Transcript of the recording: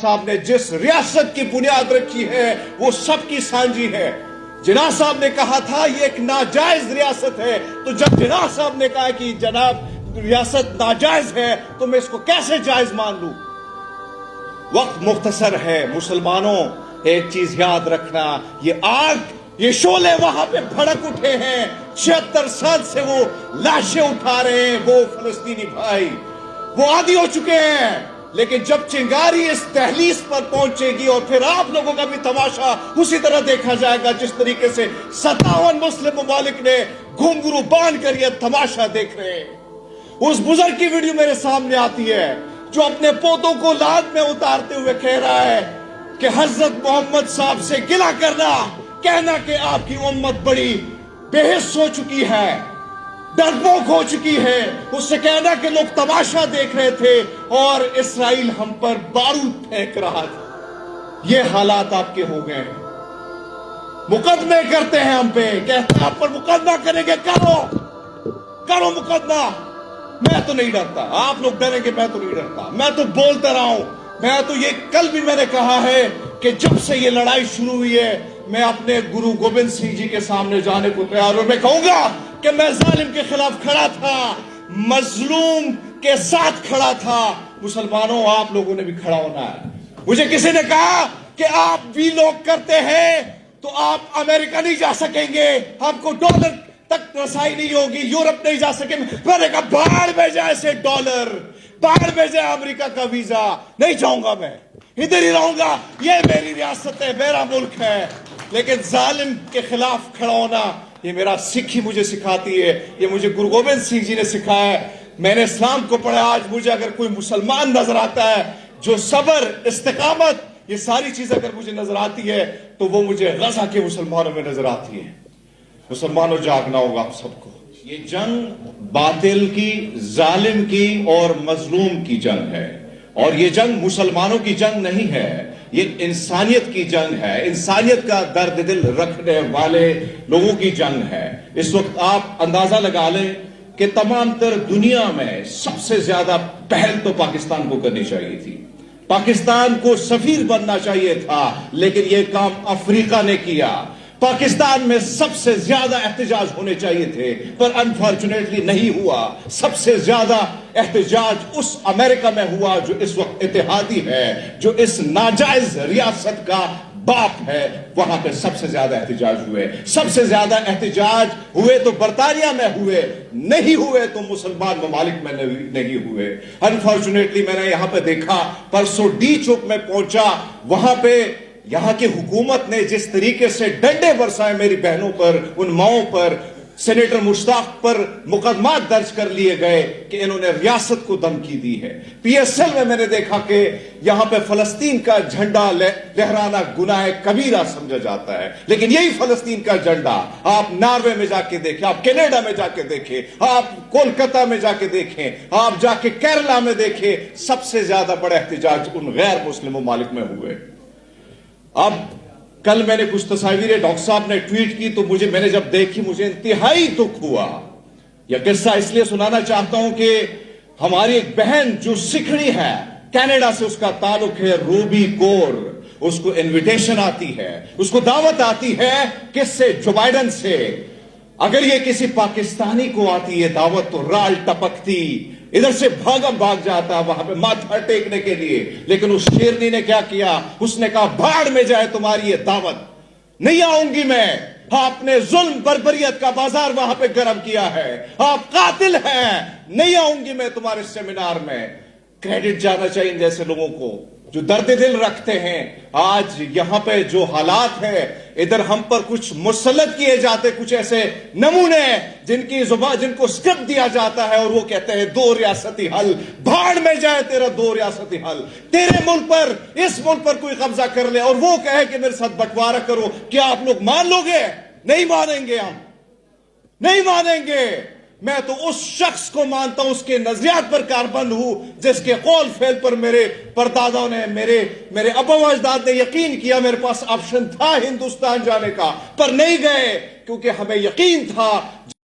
साहब ने जिस रियासत की बुनियाद रखी है वो सबकी सांझी है। जिन्ना साहब ने कहा था ये एक नाजायज रियासत है, तो जब जिन्ना साहब ने कहा कि जनाब रियासत नाजायज है तो मैं इसको कैसे जायज मान लूं। वक्त मुख्तसर है मुसलमानों, एक चीज याद रखना, ये आग, ये शोले वहां पे भड़क उठे हैं, 76 साल से वो लाशें उठा रहे हैं वो फलस्तीनी भाई, वो आदी हो चुके हैं। लेकिन जब चिंगारी इस तहलीस पर पहुंचेगी और फिर आप लोगों का भी तमाशा उसी तरह देखा जाएगा जिस तरीके से 57 मुस्लिम ममालिक ने घुंघरू बांध कर यह तमाशा देख रहे हैं। उस बुजुर्ग की वीडियो मेरे सामने आती है जो अपने पोतों को लाद में उतारते हुए कह रहा है कि हजरत मोहम्मद साहब से गिला करना, कहना कि आपकी उम्मत बड़ी बेहिस हो चुकी है, डरपोक हो चुकी है, उससे कहना कि लोग तमाशा देख रहे थे और इसराइल हम पर बारूद फेंक रहा था। ये हालात आपके हो गए हैं। मुकदमे करते हैं हम पे, कहते हैं आप पर मुकदमा करेंगे, करो मुकदमा। मैं तो नहीं डरता, आप लोग डरेंगे, मैं तो नहीं डरता, मैं तो बोलता रहा हूं। मैं तो ये कल भी मैंने कहा है कि जब से ये लड़ाई शुरू हुई है मैं अपने गुरु गोविंद सिंह जी के सामने जाने को तैयार हूं। मैं कहूंगा कि मैं जालिम के खिलाफ खड़ा था, मजलूम के साथ खड़ा था। मुसलमानों आप लोगों ने भी खड़ा होना है। मुझे किसी ने कहा कि आप भी लोग करते हैं तो आप अमेरिका नहीं जा सकेंगे, आपको डॉलर तक रसाई नहीं होगी, यूरोप नहीं जा सकेंगे। मैंने कहा बाहर में जाए ऐसे डॉलर, बाहर में जाए अमेरिका का वीजा, नहीं जाऊंगा, मैं इधर ही रहूंगा, ये मेरी रियासत है, मेरा मुल्क है। लेकिन जालिम के खिलाफ खड़ा होना ये मेरा सिक्खी मुझे सिखाती है, ये मुझे गुरु गोविंद सिंह जी ने सिखाया है। मैंने इस्लाम को पढ़ा। आज मुझे अगर कोई मुसलमान नजर आता है जो सबर, इस्तिकामत, ये सारी चीज अगर मुझे नजर आती है तो वो मुझे गजा के मुसलमानों में नजर आती है। मुसलमानों जागना होगा आप सबको। ये जंग बातिल की, जालिम की और मजलूम की जंग है, और ये जंग मुसलमानों की जंग नहीं है, ये इंसानियत की जंग है, इंसानियत का दर्द दिल रखने वाले लोगों की जंग है। इस वक्त आप अंदाजा लगा लें कि तमाम तर दुनिया में सबसे ज्यादा पहल तो पाकिस्तान को करनी चाहिए थी, पाकिस्तान को सफीर बनना चाहिए था, लेकिन यह काम अफ्रीका ने किया। पाकिस्तान में सबसे ज्यादा एहतजाज होने चाहिए थे पर अनफॉर्चुनेटली नहीं हुआ। सबसे ज्यादा एहतजाज उस अमेरिका में हुआ जो इस वक्त इत्तेहादी है, जो इस नाजायज रियासत का बाप है, वहां पे सबसे ज्यादा एहतजाज हुए। सबसे ज्यादा एहतजाज हुए तो बरतानिया में हुए, नहीं हुए तो मुसलमान ममालिक में नहीं हुए। अनफॉर्चुनेटली मैंने यहां पे देखा, परसों डी चौक में पहुंचा, वहां पे यहां की हुकूमत ने जिस तरीके से डंडे बरसाए मेरी बहनों पर, उन माओं पर, सेनेटर मुश्ताक पर मुकदमा दर्ज कर लिए गए कि इन्होंने रियासत को धमकी दी है। पीएसएल में मैंने देखा कि यहां पे फलस्तीन का झंडा लहराना गुनाह कबीरा समझा जाता है, लेकिन यही फलस्तीन का झंडा आप नॉर्वे में जाके देखें, आप कनाडा में जाके देखें, आप कोलकाता में जाके देखें, आप जाके केरला में देखें, सबसे ज्यादा बड़ा एहतजाज उन गैर मुस्लिम ममालिक में हुए। अब कल मैंने कुछ तस्वीरें डॉक्टर साहब ने ट्वीट की तो मैंने जब देखी मुझे इंतहाई दुख हुआ। यह किस्सा इसलिए सुनाना चाहता हूं कि हमारी एक बहन जो सिखड़ी है, कनाडा से उसका ताल्लुक है, रूबी कौर, उसको इनविटेशन आती है, उसको दावत आती है, किससे? जो बाइडन से। अगर ये किसी पाकिस्तानी को आती है दावत तो राल टपकती, इधर से भाग जाता वहां पे माथा टेकने के लिए। लेकिन उस शेरनी ने क्या किया? उसने कहा भाड़ में जाए तुम्हारी ये दावत, नहीं आऊंगी मैं। आपने जुल्म बर्बरियत का बाजार वहां पे गर्म किया है, आप कातिल हैं, नहीं आऊंगी मैं तुम्हारे सेमिनार में। क्रेडिट जाना चाहिए जैसे लोगों को जो दर्द दिल रखते हैं। आज यहां पे जो हालात है, इधर हम पर कुछ मुसल्लत किए जाते, कुछ ऐसे नमूने जिनकी जुबान, जिनको स्क्रिप्ट दिया जाता है और वो कहते हैं दो रियासती हल। भाड़ में जाए तेरा दो रियासती हल। तेरे मुल्क पर, इस मुल्क पर कोई कब्जा कर ले और वो कहे कि मेरे साथ बंटवारा करो, क्या आप लोग मान लोगे? नहीं मानेंगे, हम नहीं मानेंगे। मैं तो उस शख्स को मानता हूं, उसके नजरियात पर कारबंद हूं, जिसके कौल फेल पर मेरे परदादों ने, मेरे अबा अजदाद ने यकीन किया। मेरे पास ऑप्शन था हिंदुस्तान जाने का, पर नहीं गए क्योंकि हमें यकीन था